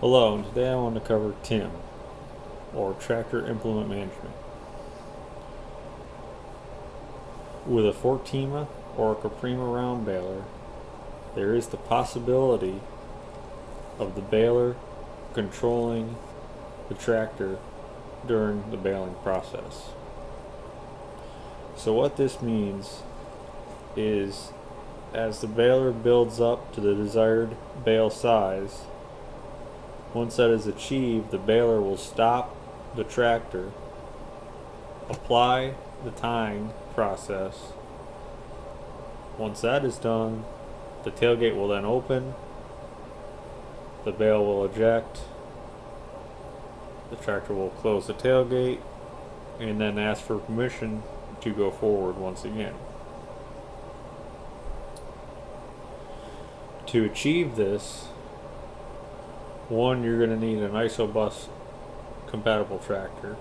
Hello, and today I want to cover TIM, or Tractor Implement Management. With a Fortima or a Comprima round baler, there is the possibility of the baler controlling the tractor during the baling process. So what this means is as the baler builds up to the desired bale size, once that is achieved, the baler will stop the tractor, apply the tying process. Once that is done, the tailgate will then open, the bale will eject, the tractor will close the tailgate, and then ask for permission to go forward once again. To achieve this, one, you're going to need an isobus compatible tractor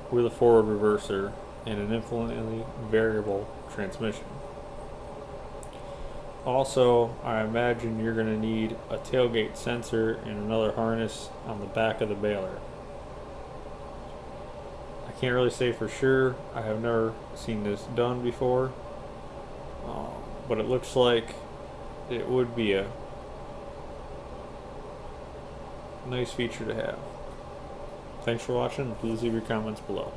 with a forward reverser and an infinitely variable transmission. Also, I imagine you're going to need a tailgate sensor and another harness on the back of the baler. I can't really say for sure. I have never seen this done before, but it looks like it would be a nice feature to have. Thanks for watching, and please leave your comments below.